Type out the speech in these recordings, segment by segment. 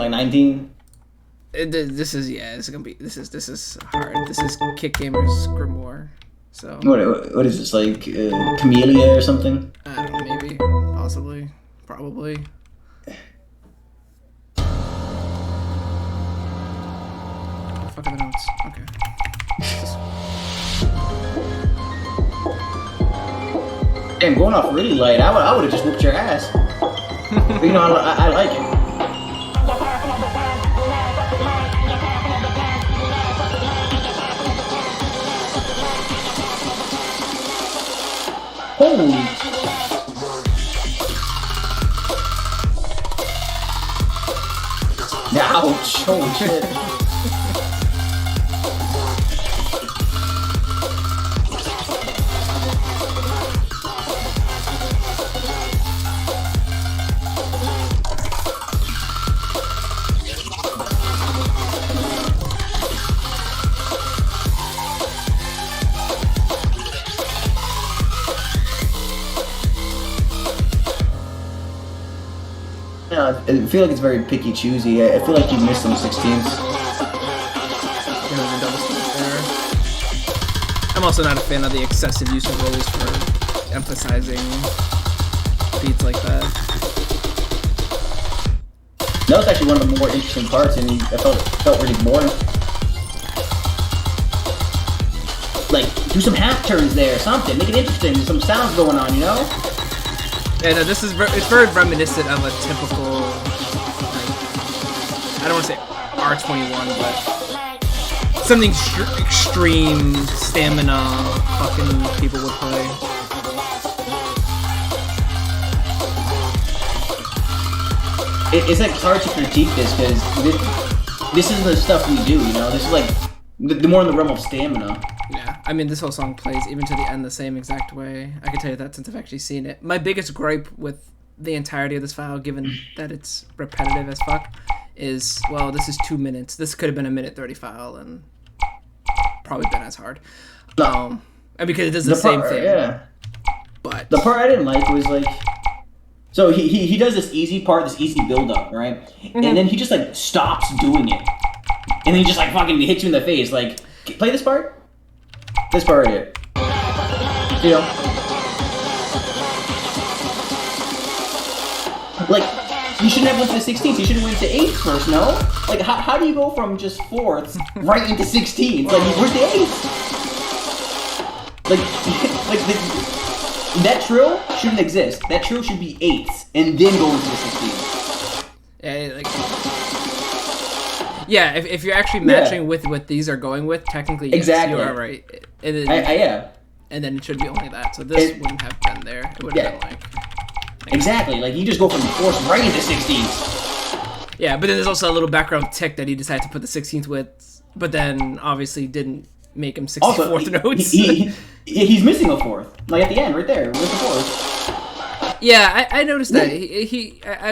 like 19. This is it's gonna be this is hard. This is Kick Gamer's Grimoire. So What is this, like Camellia or something? I don't know, maybe, possibly, probably. Fuck are the notes? Okay. Damn, going off really light. I would have just whooped your ass. But, you know, I like it. Holy. Ouch. Holy shit. Yeah, I feel like it's very picky choosy. I feel like you missed some 16ths. I'm also not a fan of the excessive use of rolls for emphasizing beats like that. That was actually one of the more interesting parts, and I felt really boring. Like, do some half turns there, something. Make it interesting. There's some sounds going on, you know? Yeah, no, it's very reminiscent of a typical, like, I don't want to say R21, but something extreme stamina fucking people would play. It's like hard to critique this because this is the stuff we do, you know? This is like the more in the realm of stamina. Yeah, I mean, this whole song plays even to the end the same exact way. I can tell you that since I've actually seen it. My biggest gripe with the entirety of this file, given that it's repetitive as fuck, is, well, this is 2 minutes. This could have been a minute 30 file and probably been as hard. And because it does the same thing. Yeah. But the part I didn't like was like, so he does this easy part, this easy build up, right? Mm-hmm. And then he just like stops doing it, and then he just like fucking hits you in the face. Like, play this part. This part right here. You know? Like, you shouldn't have went to 16th. You should have went to 8th first, no? Like, how do you go from just 4th right into 16th? Like, where's the 8th? Like that trill shouldn't exist. That trill should be 8th and then go into the 16th. Yeah, like... Yeah, if you're actually matching with what these are going with, technically, yes, exactly. You are right. And then, yeah. And then it should be only that. So this wouldn't have been there. It would have been like... Exactly. Like, you just go from 4th right into 16th. Yeah, but then there's also a little background tick that he decided to put the 16th with, but then obviously didn't make him 64th also, notes. He's missing a 4th. Like, at the end, right there, with the 4th. Yeah, I noticed that.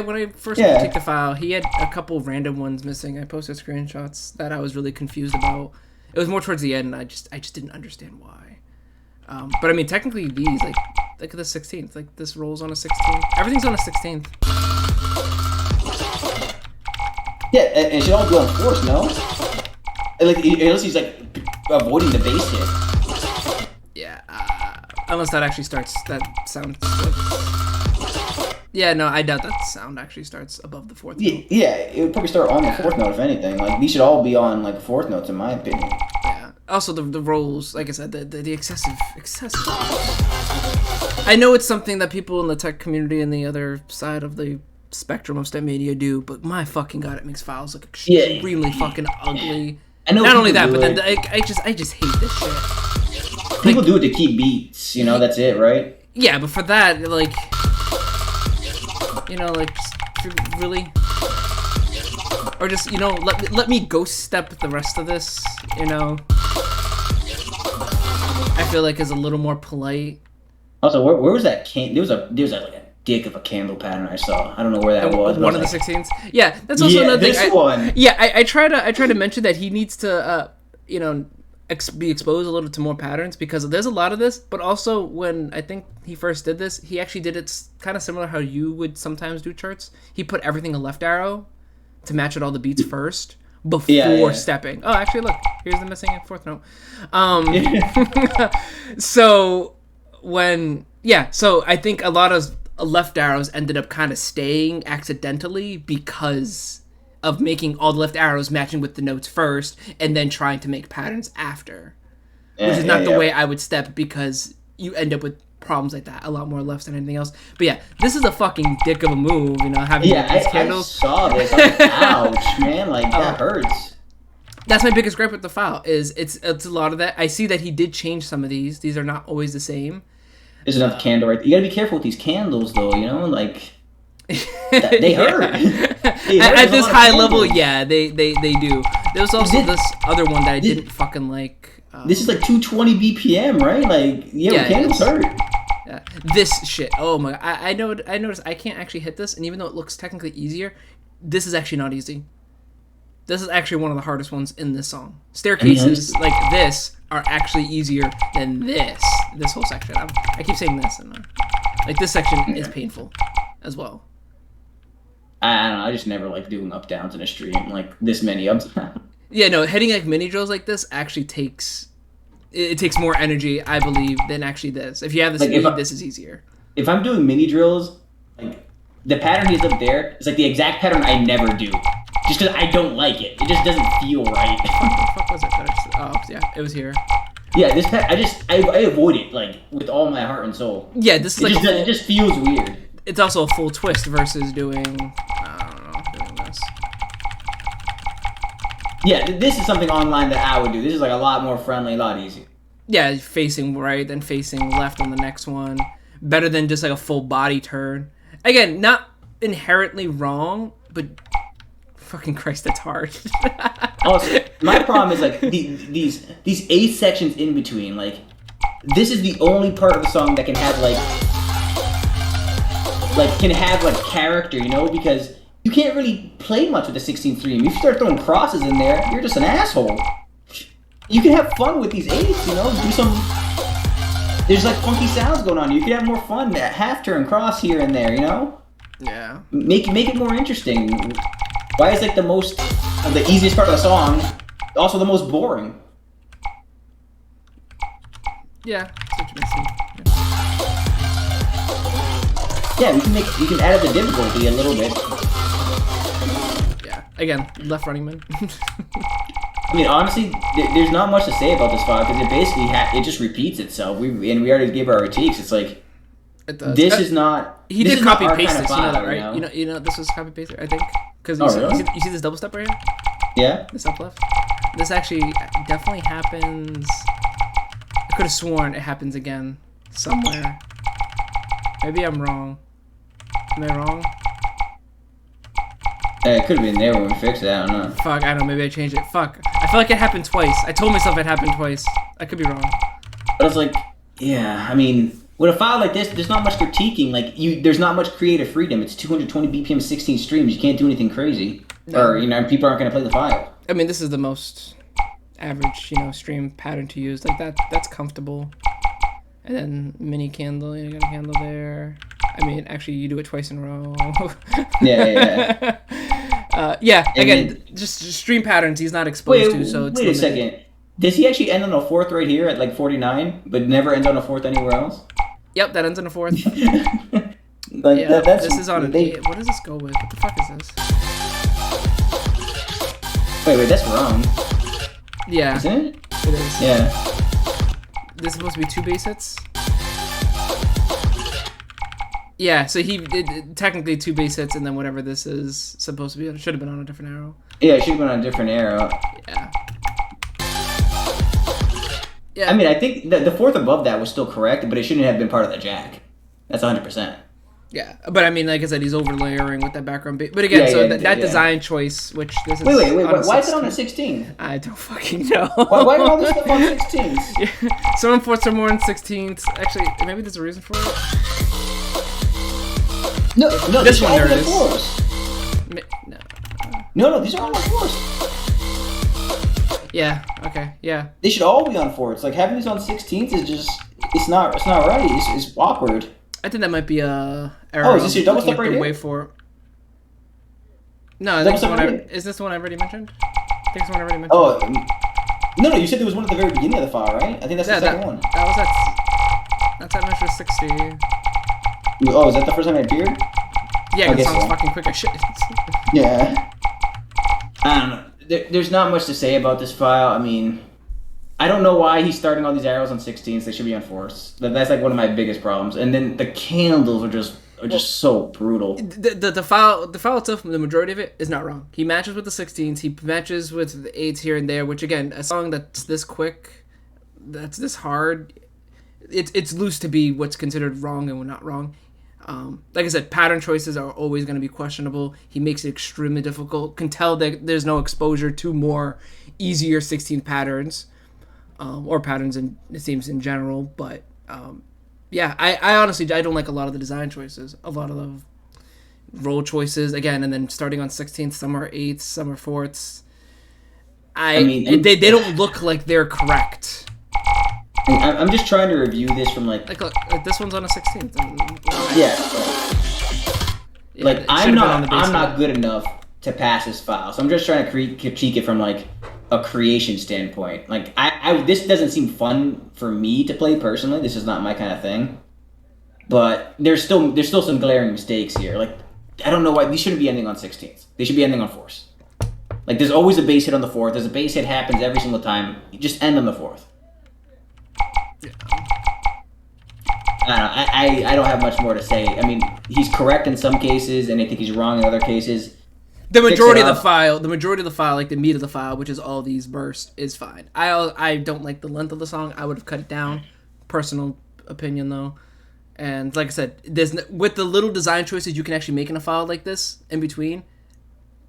When I first took the file, he had a couple random ones missing. I posted screenshots that I was really confused about. It was more towards the end, and I just didn't understand why. But I mean, technically these, like look at the 16th. Like, this rolls on a 16th. Everything's on a 16th. Yeah, and it should all go on 4th, no? And like, unless he's like avoiding the bass hit. Yeah, unless that actually starts. That sound. Yeah, no, I doubt that sound actually starts above the 4th note. Yeah, it would probably start on the 4th note, if anything. Like, these should all be on, like, 4th notes, in my opinion. Yeah. Also, the rolls, like I said, the excessive. I know it's something that people in the tech community and the other side of the spectrum of STEM media do, but my fucking god, it makes files look extremely fucking ugly. I know. Not only that, but then I just hate this shit. People do it to keep beats, you know, that's it, right? Yeah, but for that, like, you know, like, just really, or just, you know, let me ghost step the rest of this, you know. I feel like is a little more polite. Also, where was that there was like a dick of a candle pattern I saw. I don't know where that was. One of the 16s. Yeah, that's also another thing. This one. Yeah, I try to mention that he needs to, you know, be exposed a little to more patterns, because there's a lot of this. But also, when I think he first did this, he actually did it kind of similar how you would sometimes do charts. He put everything a left arrow, to match with all the beats first before stepping. Oh, actually, look, here's the missing fourth note. So I think a lot of left arrows ended up kind of staying accidentally because of making all the left arrows matching with the notes first and then trying to make patterns after. Which is not the way I would step, because you end up with problems like that a lot more left than anything else. But yeah, this is a fucking dick of a move, you know, having these candles. I saw this. I'm like, ouch, man, like that hurts. That's my biggest gripe with the file, is it's a lot of that. I see that he did change some of these. These are not always the same. There's another candle right there. You gotta be careful with these candles though, you know, like they hurt. At this high level, yeah, they do. There was also this other one that I didn't fucking like. This is like 220 BPM, right? Like, the candles hurt. Yeah. This shit. Oh my! I noticed I can't actually hit this, and even though it looks technically easier, this is actually not easy. This is actually one of the hardest ones in this song. Staircases like this are actually easier than this whole section. I keep saying this, and like this section is painful as well. I don't know. I just never like doing up downs in a stream, like this many ups. Yeah, no, hitting like mini drills like this actually takes more energy, I believe, than actually this. If you have the speed, this is easier. If I'm doing mini drills, like the pattern he's up there is like the exact pattern I never do, just because I don't like it. It just doesn't feel right. What the fuck was it? Oh yeah, it was here. Yeah, this I avoid it like with all my heart and soul. Yeah, this is like it just feels weird. It's also a full twist versus doing this. Yeah, this is something online that I would do. This is like a lot more friendly, a lot easier. Yeah, facing right, then facing left on the next one. Better than just like a full body turn. Again, not inherently wrong, but fucking Christ, that's hard. Also, my problem is like these 8 sections in between. Like, this is the only part of the song that can have character, you know, because you can't really play much with the 16th stream. If you start throwing crosses in there, you're just an asshole. You can have fun with these 8s, you know, do some... There's like funky sounds going on. You can have more fun. That half turn cross here and there, you know? Yeah. Make it more interesting. Why is like the easiest part of the song also the most boring? Yeah, that's what you're missing. Yeah, we can add up the difficulty a little bit. Yeah. Again, left running man. I mean, honestly, there's not much to say about this file because it basically it just repeats itself. We already gave our critiques. It's like this is not. He did copy paste this. File, you know that, right? You know this was copy paste. I think because really? you see this double step right here. Yeah. This up left. This actually definitely happens. I could have sworn it happens again somewhere. Maybe I'm wrong. Am I wrong? It could have been there when we fixed it. I don't know. Fuck, I don't know. Maybe I changed it. Fuck. I feel like it happened twice. I told myself it happened twice. I could be wrong. But it's like, yeah, I mean, with a file like this, there's not much critiquing. Like, there's not much creative freedom. It's 220 BPM, 16 streams. You can't do anything crazy. No. Or, you know, people aren't going to play the file. I mean, this is the most average, you know, stream pattern to use. Like, that's comfortable. And then mini candle. You got a candle there. I mean, actually, you do it twice in a row. Yeah. Yeah, again, just stream patterns he's not exposed to, so it's wait a second. Does he actually end on a 4th right here at like 49, but never ends on a 4th anywhere else? Yep, that ends on a 4th. Like, yeah, this is on an 8. What does this go with? What the fuck is this? Wait, that's wrong. Yeah. Isn't it? It is. Yeah. This is supposed to be 2 bass hits? Yeah, so he did technically 2 bass hits, and then whatever this is supposed to be, it should have been on a different arrow. Yeah, it should have been on a different arrow. Yeah. Yeah. I mean, I think the 4th above that was still correct, but it shouldn't have been part of the jack. That's 100%. Yeah, but I mean, like I said, he's overlayering with that background bass. But again, that design choice, which this is... Wait, why is it on a 16? I don't fucking know. Why are all this stuff on 16s? Yeah. Some on 4ths, some more on 16s. Actually, maybe there's a reason for it. No, this one there is. No, these are all on 4s. Yeah. Okay. Yeah. They should all be on 4s. Like having these on 16s is just it's not right. It's awkward. I think that might be a error. Oh, is this your double step right here? Wait for. No, I think is this the one I already mentioned? I think it's the one I already mentioned. Oh, no, you said there was one at the very beginning of the file, right? I think that's the second one. That was that's at measure 60. Oh, is that the first time it appeared? Yeah, because the song's fucking quick as shit. Yeah. I don't know. There's not much to say about this file. I mean, I don't know why he's starting all these arrows on 16s. They should be on 4s. That's like one of my biggest problems. And then the candles are just so brutal. The file itself, the majority of it is not wrong. He matches with the 16s. He matches with the 8s here and there. Which again, a song that's this quick, that's this hard, it's loose to be what's considered wrong and not wrong. Like I said, pattern choices are always going to be questionable. He makes it extremely difficult. Can tell that there's no exposure to more easier 16 patterns, or patterns in it seems in general. But yeah, I honestly I don't like a lot of the design choices, a lot of the roll choices again, and then starting on 16th, some are 8ths, some are 4ths. I mean, they don't look like they're correct. I'm just trying to review this from like look, this one's on a 16th. Yeah. Like I'm not good enough to pass this file, so I'm just trying to critique it from like a creation standpoint. Like this doesn't seem fun for me to play personally. This is not my kind of thing. But there's still some glaring mistakes here. Like I don't know why these shouldn't be ending on 16th. They should be ending on 4s. Like there's always a base hit on the 4th. There's a base hit happens every single time. You just end on the 4th. I don't have much more to say. I mean, he's correct in some cases, and I think he's wrong in other cases. The majority of the file, like the meat of the file, which is all these bursts, is fine. I don't like the length of the song. I would have cut it down. Personal opinion, though. And like I said, with the little design choices you can actually make in a file like this, in between,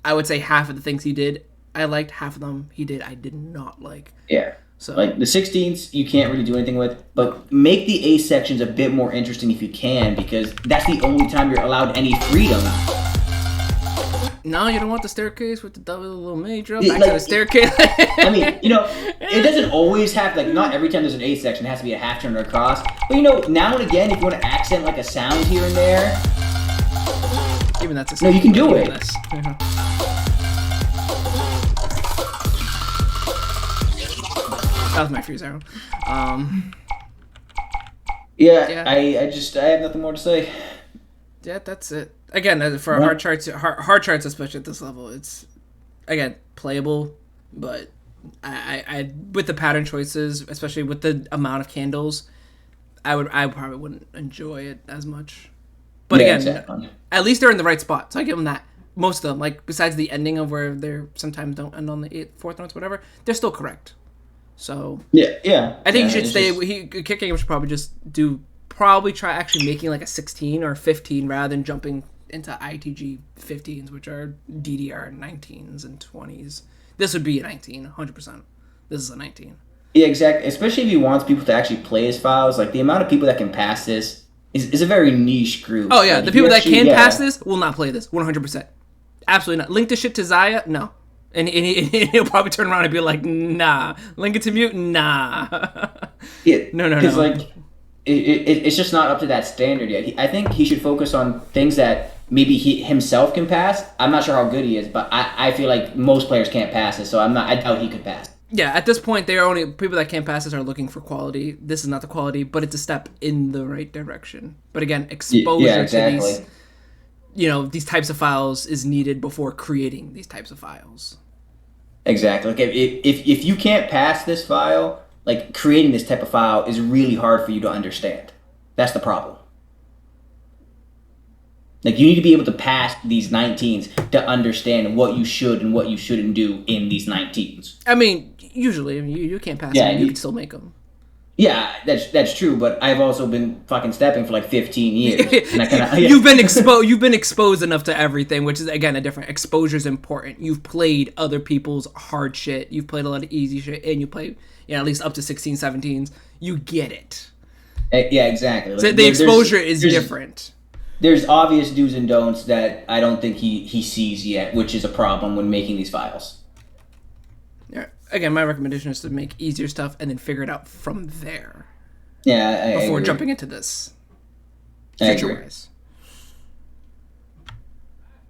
I would say half of the things he did, I liked. Half of them he did, I did not like. Yeah. So like the 16ths, you can't really do anything with, but make the A sections a bit more interesting if you can, because that's the only time you're allowed any freedom. No, you don't want the staircase with the double little major back to the staircase. I mean, it doesn't always have like not every time there's an A section it has to be a half turn or a cross. But now and again, if you want to accent like a sound here and there, even that's you can do it. That was my freeze arrow. Yeah. I have nothing more to say. Yeah, that's it. Again, for hard charts, especially at this level, it's again playable, but I with the pattern choices, especially with the amount of candles, I probably wouldn't enjoy it as much. But again, exactly. At least they're in the right spot, so I give them that. Most of them, like besides the ending of where they're sometimes don't end on the 8th, 4th notes, whatever, they're still correct. So yeah. I think you should stay. Kicking should probably try actually making like a 16 or 15 rather than jumping into ITG 15s, which are DDR 19s and 20s. This would be a 19, 100%. This is a 19. Yeah, exactly. Especially if he wants people to actually play his files. Like the amount of people that can pass this is a very niche group. Oh yeah, like, the people that can pass this will not play this 100%. Absolutely not. Link the shit to Zaya? No. And he'll probably turn around and be like, nah. Link it to mute? Nah. Yeah, no. Because, like, it's just not up to that standard yet. I think he should focus on things that maybe he himself can pass. I'm not sure how good he is, but I feel like most players can't pass it, so I doubt he could pass. Yeah, at this point, they are only people that can't pass this are looking for quality. This is not the quality, but it's a step in the right direction. But again, exposure to these, these types of files is needed before creating these types of files. Exactly. Like if you can't pass this file, like creating this type of file is really hard for you to understand. That's the problem. Like you need to be able to pass these 19s to understand what you should and what you shouldn't do in these 19s. I mean, usually you can't pass them. You can still make them. Yeah, that's true, but I've also been fucking stepping for like 15 years. And You've been exposed enough to everything, which is again a different exposure is important. You've played other people's hard shit. You've played a lot of easy shit, and you play at least up to 16, 17s. You get it. Yeah, exactly. Like, so the exposure is different. There's obvious do's and don'ts that I don't think he sees yet, which is a problem when making these files. Yeah. Again, my recommendation is to make easier stuff and then figure it out from there. Yeah, before jumping into this. Future-wise.